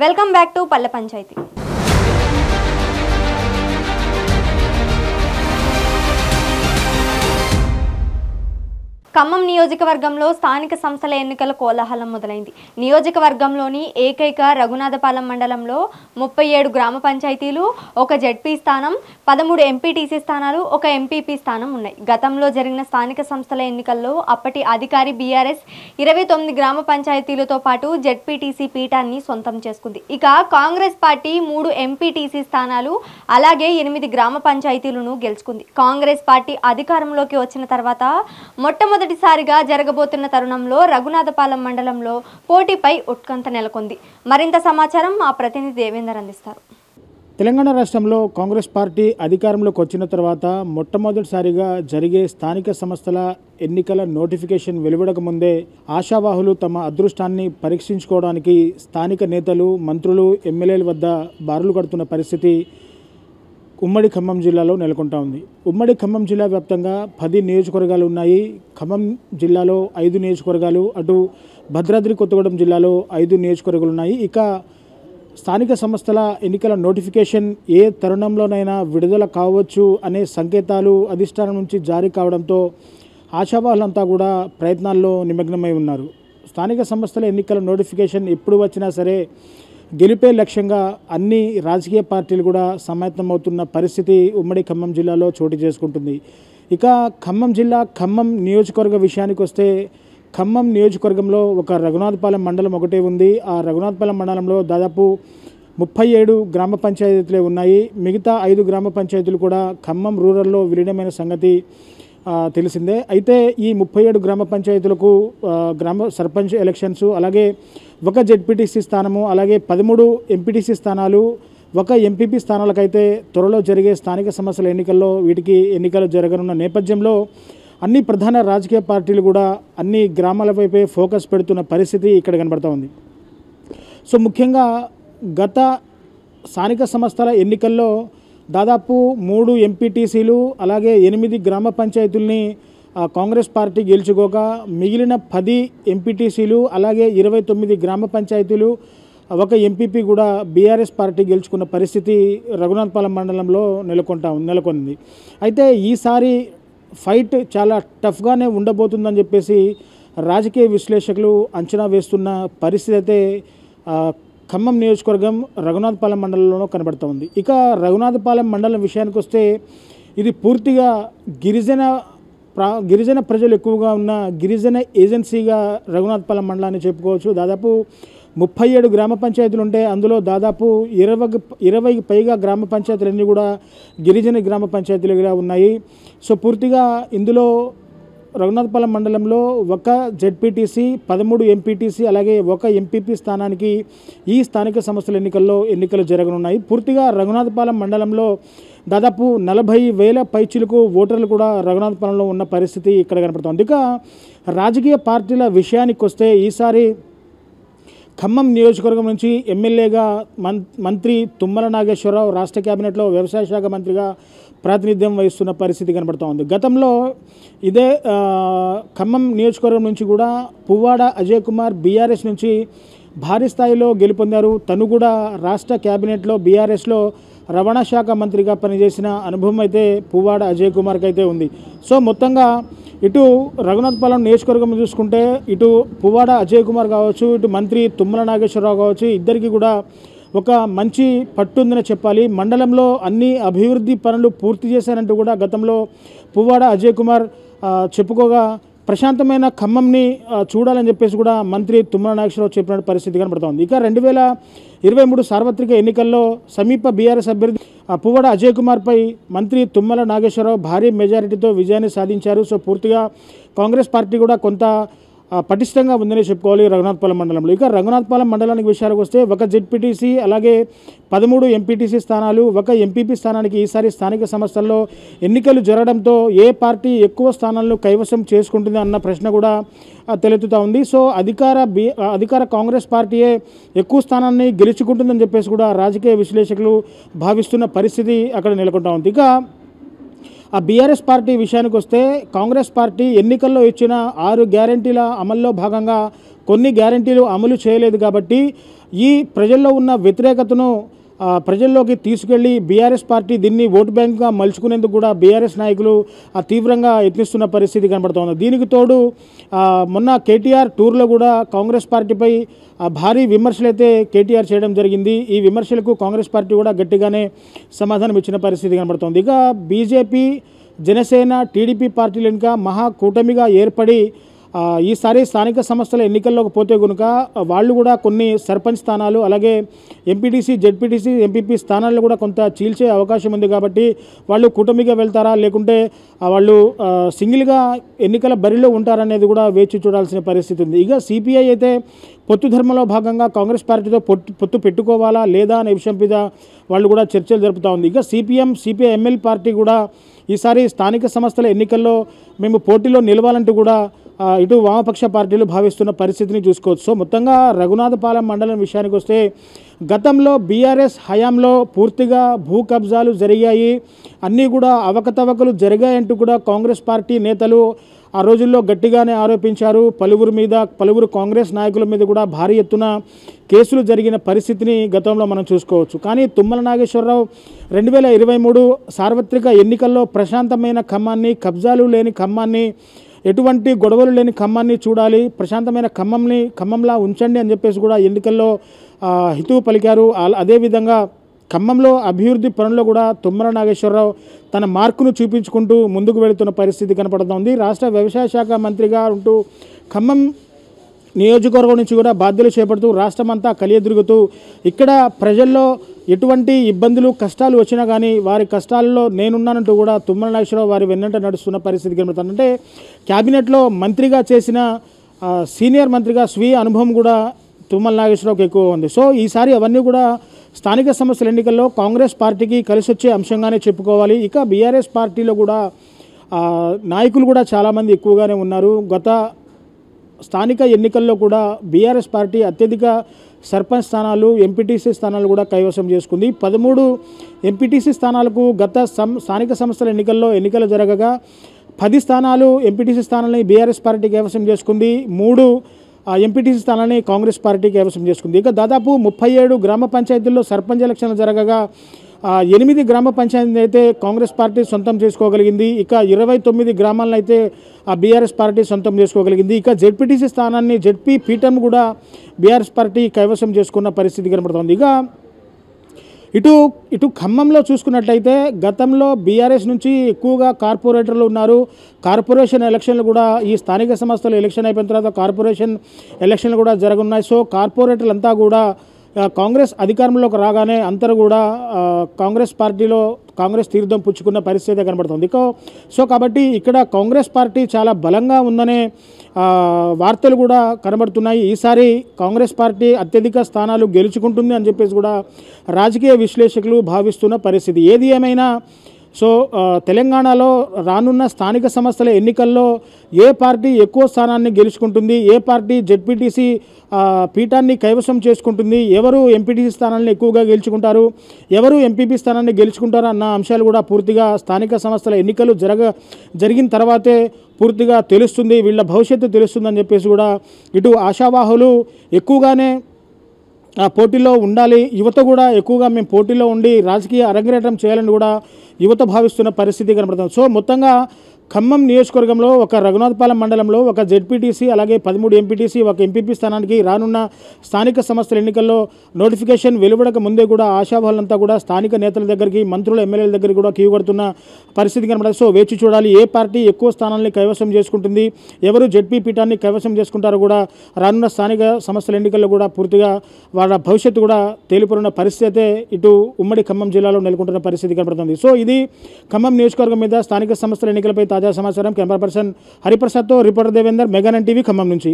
Welcome back to పల్లె పంచాయతీ. ఖమ్మం నియోజకవర్గంలో స్థానిక సంస్థల ఎన్నికల కోలాహలం మొదలైంది. నియోజకవర్గంలోని ఏకైక రఘునాథపాలెం మండలంలో 37 గ్రామ పంచాయతీలు, ఒక జెడ్పీ స్థానం, 13 ఎంపీటీసీ స్థానాలు, ఒక ఎంపీపీ స్థానం ఉన్నాయి. గతంలో జరిగిన స్థానిక సంస్థల ఎన్నికల్లో అప్పటి అధికారి బీఆర్ఎస్ 29 గ్రామ పంచాయతీలతో పాటు జెడ్పీటీసీ పీఠాన్ని సొంతం చేసుకుంది. ఇక కాంగ్రెస్ పార్టీ 3 ఎంపీటీసీ స్థానాలు అలాగే 8 గ్రామ పంచాయతీలను గెలుచుకుంది. కాంగ్రెస్ పార్టీ అధికారంలోకి వచ్చిన తర్వాత మొట్టమొదటిసారిగా జరగబోతున్న తరుణంలో రఘునాథపాలెం మండలంలో పోటీపై ఉత్కంఠ నెలకొంది. మరింత సమాచారం మా ప్రతినిధి దేవేందర్ అందిస్తారు. తెలంగాణ రాష్ట్రంలో కాంగ్రెస్ పార్టీ అధికారంలోకి వచ్చిన తర్వాత మొట్టమొదటిసారిగా జరిగే స్థానిక సంస్థల ఎన్నికల నోటిఫికేషన్ వెలువడక ముందే ఆశావాహులు తమ అదృష్టాన్ని పరీక్షించుకోవడానికి స్థానిక నేతలు, మంత్రులు, ఎమ్మెల్యేల వద్ద బారులు కడుతున్న పరిస్థితి ఉమ్మడి ఖమ్మం జిల్లాలో నెలకొంటా ఉంది. ఉమ్మడి ఖమ్మం జిల్లా వ్యాప్తంగా 10 నియోజకవర్గాలు ఉన్నాయి. ఖమ్మం జిల్లాలో 5 నియోజకవర్గాలు, అటు భద్రాద్రి కొత్తగూడెం జిల్లాలో 5 నియోజకవర్గాలు ఉన్నాయి. ఇక స్థానిక సంస్థల ఎన్నికల నోటిఫికేషన్ ఏ తరుణంలోనైనా విడుదల కావచ్చు అనే సంకేతాలు అధిష్టానం నుంచి జారీ కావడంతో ఆశావాహులంతా కూడా ప్రయత్నాల్లో నిమగ్నమై ఉన్నారు. స్థానిక సంస్థల ఎన్నికల నోటిఫికేషన్ ఎప్పుడు వచ్చినా సరే గెలిపే లక్ష్యంగా అన్ని రాజకీయ పార్టీలు కూడా సమాయత్తమవుతున్న పరిస్థితి ఉమ్మడి ఖమ్మం జిల్లాలో చోటు చేసుకుంటుంది. ఇక ఖమ్మం జిల్లా ఖమ్మం నియోజకవర్గ విషయానికి వస్తే ఖమ్మం నియోజకవర్గంలో ఒక రఘునాథపాలెం మండలం ఒకటే ఉంది. ఆ రఘునాథపాలెం మండలంలో దాదాపు 37 గ్రామ పంచాయతీలే ఉన్నాయి. మిగతా 5 గ్రామ పంచాయతీలు కూడా ఖమ్మం రూరల్లో విలీనమైన సంగతి తెలిసిందే. అయితే ఈ 37 గ్రామ పంచాయతీలకు గ్రామ సర్పంచ్ ఎలక్షన్స్, అలాగే ఒక జెడ్పీటీసీ స్థానము, అలాగే 13 ఎంపీటీసీ స్థానాలు, ఒక ఎంపీపీ స్థానాలకైతే త్వరలో జరిగే స్థానిక సంస్థల ఎన్నికల్లో వీటికి ఎన్నికలు జరగనున్న నేపథ్యంలో అన్ని ప్రధాన రాజకీయ పార్టీలు కూడా అన్ని గ్రామాల వైపే ఫోకస్ పెడుతున్న పరిస్థితి ఇక్కడ కనబడుతూ ఉంది. సో ముఖ్యంగా గత స్థానిక సంస్థల ఎన్నికల్లో దాదాపు 3 ఎంపీటీసీలు అలాగే 8 గ్రామ పంచాయతీలని కాంగ్రెస్ పార్టీ గెలుచుకోగా మిగిలిన 10 ఎంపీటీసీలు అలాగే 29 గ్రామ పంచాయతీలు, ఒక ఎంపీపీ కూడా బీఆర్ఎస్ పార్టీ గెలుచుకున్న పరిస్థితి రఘునాథపాలెం మండలంలో నెలకొంది. అయితే ఈసారి ఫైట్ చాలా టఫ్గానే ఉండబోతుందని చెప్పేసి రాజకీయ విశ్లేషకులు అంచనా వేస్తున్న పరిస్థితి అయితే ఖమ్మం నియోజకవర్గం రఘునాథపాలెం మండలంలో కనబడుతూ ఉంది. ఇక రఘునాథపాలెం మండలం విషయానికి వస్తే ఇది పూర్తిగా గిరిజన ప్రజలు ఎక్కువగా ఉన్న గిరిజన ఏజెన్సీగా రఘునాథపాలెం మండలాన్ని చెప్పుకోవచ్చు. దాదాపు 37 గ్రామ పంచాయతీలు ఉంటే అందులో దాదాపు 20కి పైగా గ్రామ పంచాయతీలన్నీ కూడా గిరిజన గ్రామ పంచాయతీలుగా ఉన్నాయి. సో పూర్తిగా ఇందులో రఘునాథపాలెం మండలంలో ఒక జెడ్పీటీసీ, 13 ఎంపీటీసీ అలాగే ఒక ఎంపీపీ స్థానానికి ఈ స్థానిక సంస్థల ఎన్నికలు జరగనున్నాయి. పూర్తిగా రఘునాథపాలెం మండలంలో దాదాపు 40,000 పైచిలకు ఓటర్లు కూడా రఘునాథపాలెంలో ఉన్న పరిస్థితి ఇక్కడ కనపడుతుంది. ఇక రాజకీయ పార్టీల విషయానికి వస్తే ఈసారి ఖమ్మం నియోజకవర్గం నుంచి ఎమ్మెల్యేగా మంత్రి తుమ్మల నాగేశ్వరరావు రాష్ట్ర కేబినెట్లో వ్యవసాయ శాఖ మంత్రిగా ప్రాతినిధ్యం వహిస్తున్న పరిస్థితి కనబడుతూ ఉంది. గతంలో ఇదే ఖమ్మం నియోజకవర్గం నుంచి కూడా పువ్వాడ అజయ్ కుమార్ బీఆర్ఎస్ నుంచి భారీ స్థాయిలో గెలుపొందారు. తను కూడా రాష్ట్ర కేబినెట్లో బీఆర్ఎస్లో రవాణా శాఖ మంత్రిగా పనిచేసిన అనుభవం అయితే పువ్వాడ అజయ్ కుమార్కి అయితే ఉంది. సో మొత్తంగా ఇటు రఘునాథపాలెం నియోజకవర్గం చూసుకుంటే ఇటు పువ్వాడ అజయ్ కుమార్ కావచ్చు, ఇటు మంత్రి తుమ్మల నాగేశ్వరరావు కావచ్చు, ఇద్దరికి కూడా ఒక మంచి పట్టుందని చెప్పాలి. మండలంలో అన్ని అభివృద్ధి పనులు పూర్తి చేశారంటూ కూడా గతంలో పువ్వాడ అజయ్ కుమార్ చెప్పుకోగా ప్రశాంతమైన ఖమ్మంని చూడాలని చెప్పేసి కూడా మంత్రి తుమ్మల నాగేశ్వరరావు చెప్పిన పరిస్థితి కనబడుతోంది. ఇక 2023 సార్వత్రిక ఎన్నికల్లో సమీప బీఆర్ఎస్ అభ్యర్థి పువ్వాడ అజయ్ కుమార్పై మంత్రి తుమ్మల నాగేశ్వరరావు భారీ మెజారిటీతో విజయాన్ని సాధించారు. సో పూర్తిగా కాంగ్రెస్ పార్టీ కూడా కొంత పటిష్టంగా ఉందని చెప్పుకోవాలి రఘునాథపాలెం మండలంలో. ఇక రఘునాథపాలెం మండలానికి విషయానికి వస్తే ఒక జెడ్పీటీసీ అలాగే 13 ఎంపీటీసీ స్థానాలు, ఒక ఎంపీపీ స్థానానికి ఈసారి స్థానిక సంస్థల్లో ఎన్నికలు జరగడంతో ఏ పార్టీ ఎక్కువ స్థానాలను కైవసం చేసుకుంటుంది అన్న ప్రశ్న కూడా తలెత్తుతూ ఉంది. సో అధికార కాంగ్రెస్ పార్టీయే ఎక్కువ స్థానాన్ని గెలుచుకుంటుందని చెప్పేసి కూడా రాజకీయ విశ్లేషకులు భావిస్తున్న పరిస్థితి అక్కడ నెలకొంటా ఉంది. ఇక ఆ బీఆర్ఎస్ పార్టీ విషయానికి వస్తే కాంగ్రెస్ పార్టీ ఎన్నికల్లో ఇచ్చిన 6 గ్యారెంటీల అమల్లో భాగంగా కొన్ని గ్యారెంటీలు అమలు చేయలేదు కాబట్టి ఈ ప్రజల్లో ఉన్న వ్యతిరేకతను ప్రజల్లోకి తీసుకెళ్లి బీఆర్ఎస్ పార్టీ దీన్ని ఓటు బ్యాంకుగా మలుచుకునేందుకు కూడా బీఆర్ఎస్ నాయకులు తీవ్రంగా యత్నిస్తున్న పరిస్థితి కనబడుతోంది. దీనికి తోడు మొన్న కేటీఆర్ టూర్లో కూడా కాంగ్రెస్ పార్టీపై భారీ విమర్శలు అయితే కేటీఆర్ చేయడం జరిగింది. ఈ విమర్శలకు కాంగ్రెస్ పార్టీ కూడా గట్టిగానే సమాధానం ఇచ్చిన పరిస్థితి కనబడుతోంది. ఇక బీజేపీ, జనసేన, టీడీపీ పార్టీలు ఇంకా మహాకూటమిగా ఏర్పడి ఈసారి స్థానిక సంస్థల ఎన్నికల్లోకి పోతే కనుక వాళ్ళు కూడా కొన్ని సర్పంచ్ స్థానాలు, అలాగే ఎంపీటీసీ, జెడ్పీటీసీ, ఎంపీపీ స్థానాలను కూడా కొంత చీల్చే అవకాశం ఉంది. కాబట్టి వాళ్ళు కూటమిగా వెళ్తారా లేకుంటే వాళ్ళు సింగిల్గా ఎన్నికల బరిలో ఉంటారనేది కూడా వేచి చూడాల్సిన పరిస్థితి ఉంది. ఇక సిపిఐ అయితే పొత్తు ధర్మంలో భాగంగా కాంగ్రెస్ పార్టీతో పొత్తు పెట్టుకోవాలా లేదా అనే విషయం మీద వాళ్ళు కూడా చర్చలు జరుపుతూ ఉంది. ఇక సిపిఐ-ఎంఎల్ పార్టీ కూడా ఈసారి స్థానిక సంస్థల ఎన్నికల్లో మేము పోటీలో నిలవాలంటూ కూడా ఇటు వామపక్ష పార్టీలు భావిస్తున్న పరిస్థితిని చూసుకోవచ్చు. సో మొత్తంగా రఘునాథపాలెం మండలం విషయానికి వస్తే గతంలో బీఆర్ఎస్ హయాంలో పూర్తిగా భూ కబ్జాలు జరిగాయి, అన్నీ కూడా అవకతవకలు జరిగాయంటూ కూడా కాంగ్రెస్ పార్టీ నేతలు ఆ రోజుల్లో గట్టిగానే ఆరోపించారు. పలువురు కాంగ్రెస్ నాయకుల మీద కూడా భారీ ఎత్తున కేసులు జరిగిన పరిస్థితిని గతంలో మనం చూసుకోవచ్చు. కానీ తుమ్మల నాగేశ్వరరావు 2023 సార్వత్రిక ఎన్నికల్లో ప్రశాంతమైన ఖమ్మాన్ని, కబ్జాలు లేని ఖమ్మాన్ని, ఎటువంటి గొడవలు లేని ఖమ్మాన్ని చూడాలి, ప్రశాంతమైన ఖమ్మంలా ఉంచండి అని చెప్పేసి కూడా ఎన్నికల్లో హితవు పలికారు. అదేవిధంగా ఖమ్మంలో అభివృద్ధి పనుల్లో కూడా తుమ్మల నాగేశ్వరరావు తన మార్కును చూపించుకుంటూ ముందుకు వెళుతున్న పరిస్థితి కనపడుతోంది. రాష్ట్ర వ్యవసాయ శాఖ మంత్రిగా ఉంటూ ఖమ్మం నియోజకవర్గం నుంచి కూడా బాధ్యతలు చేపడుతూ రాష్ట్రమంతా కలియదిరుగుతూ ఇక్కడ ప్రజల్లో ఎటువంటి ఇబ్బందులు, కష్టాలు వచ్చినా కానీ వారి కష్టాల్లో నేనున్నానంటూ కూడా తుమ్మల నాగేశ్వరరావు వారి వెన్నంట నడుస్తున్న పరిస్థితి కనబడుతుంది. అంటే క్యాబినెట్లో మంత్రిగా చేసిన సీనియర్ మంత్రిగా స్వీయ అనుభవం కూడా తుమ్మల నాగేశ్వరరావుకి ఎక్కువ ఉంది. సో ఈసారి అవన్నీ కూడా స్థానిక సంస్థల ఎన్నికల్లో కాంగ్రెస్ పార్టీకి కలిసి వచ్చే అంశంగానే చెప్పుకోవాలి. ఇక బీఆర్ఎస్ పార్టీలో కూడా నాయకులు కూడా చాలామంది ఎక్కువగానే ఉన్నారు. గత స్థానిక ఎన్నికల్లో కూడా బీఆర్ఎస్ పార్టీ అత్యధిక సర్పంచ్ స్థానాలు, ఎంపీటీసీ స్థానాలు కూడా కైవసం చేసుకుంది. 13 ఎంపీటీసీ స్థానాలకు గత స్థానిక సంస్థల ఎన్నికలు జరగగా 10 స్థానాలు ఎంపీటీసీ స్థానాలని బీఆర్ఎస్ పార్టీ కైవసం చేసుకుంది. 3 ఎంపీటీసీ స్థానాన్ని కాంగ్రెస్ పార్టీ కైవసం చేసుకుంది. ఇక దాదాపు 37 గ్రామ పంచాయతీల్లో సర్పంచ్ ఎలక్షన్లు జరగగా 8 గ్రామ పంచాయతీలు అయితే కాంగ్రెస్ పార్టీ సొంతం చేసుకోగలిగింది. ఇక 29 గ్రామాలను అయితే బీఆర్ఎస్ పార్టీ సొంతం చేసుకోగలిగింది. ఇక జెడ్పీటీసీ స్థానాన్ని, జెడ్పీ పీఠం కూడా బీఆర్ఎస్ పార్టీ కైవసం చేసుకున్న పరిస్థితి కనబడుతోంది. ఇక ఇటు ఖమ్మంలో చూసుకున్నట్లయితే గతంలో బీఆర్ఎస్ నుంచి ఎక్కువగా కార్పొరేటర్లు ఉన్నారు. కార్పొరేషన్ ఎలక్షన్లు కూడా ఈ స్థానిక సంస్థలు ఎలక్షన్ అయిపోయిన తర్వాత కార్పొరేషన్ ఎలక్షన్లు కూడా జరగనున్నాయి. సో కార్పొరేటర్లు అంతా కూడా కాంగ్రెస్ అధికారంలోకి రాగానే అందరూ కూడా కాంగ్రెస్ పార్టీలో కాంగ్రెస్ తీర్థం పుచ్చుకున్న పరిస్థితి కనబడుతుంది. సో కాబట్టి ఇక్కడ కాంగ్రెస్ పార్టీ చాలా బలంగా ఉందనే వార్తలు కూడా కనబడుతున్నాయి. ఈసారి కాంగ్రెస్ పార్టీ అత్యధిక స్థానాలు గెలుచుకుంటుంది అని చెప్పేసి కూడా రాజకీయ విశ్లేషకులు భావిస్తున్న పరిస్థితి. ఏది ఏమైనా సో తెలంగాణలో రానున్న స్థానిక సంస్థల ఎన్నికల్లో ఏ పార్టీ ఎక్కువ స్థానాన్ని గెలుచుకుంటుంది, ఏ పార్టీ జెడ్పీటీసీ పీఠాన్ని కైవసం చేసుకుంటుంది, ఎవరు ఎంపీటీసీ స్థానాన్ని ఎక్కువగా గెలుచుకుంటారు, ఎవరు ఎంపీపీ స్థానాన్ని గెలుచుకుంటారు అన్న అంశాలు కూడా పూర్తిగా స్థానిక సంస్థల ఎన్నికలు జరిగిన తర్వాతే పూర్తిగా తెలుస్తుంది, వీళ్ళ భవిష్యత్తు తెలుస్తుందని చెప్పేసి కూడా ఇటు ఆశావాహులు ఎక్కువగానే పోటీలో ఉండాలి, యువత కూడా ఎక్కువగా మేము పోటీలో ఉండి రాజకీయ అరంగేట్రం చేయాలని కూడా యువత భావిస్తున్న పరిస్థితి కనబడుతుంది. సో మొత్తంగా ఖమ్మం నియోజకవర్గంలో ఒక రఘునాథపాలెం మండలంలో ఒక జెడ్పీటీసీ, అలాగే 13 ఎంపీటీసీ, ఒక ఎంపీపీ స్థానానికి రానున్న స్థానిక సంస్థల ఎన్నికల్లో నోటిఫికేషన్ వెలువడక ముందే కూడా ఆశావాహులంతా కూడా స్థానిక నేతల దగ్గరికి, మంత్రుల, ఎమ్మెల్యేల దగ్గరికి కూడా క్యూ కడుతున్న పరిస్థితి కనబడుతుంది. సో వేచి చూడాలి ఏ పార్టీ ఎక్కువ స్థానాన్ని కైవసం చేసుకుంటుంది, ఎవరు జెడ్పీ పీఠాన్ని కైవసం చేసుకుంటారో కూడా రానున్న స్థానిక సంస్థల ఎన్నికల్లో కూడా పూర్తిగా వాళ్ళ భవిష్యత్తు కూడా తేలిపోనున్న పరిస్థితి ఇటు ఉమ్మడి ఖమ్మం జిల్లాలో నెలకొంటున్న పరిస్థితి కనబడుతుంది. సో ఇది ఖమ్మం నియోజకవర్గం మీద స్థానిక సంస్థల ఎన్నికలపై తాజా సమాచారం. కెమెరా పర్సన్ హరిప్రసాద్తో reporter Devender, mega nine TV Khammam నుంచి.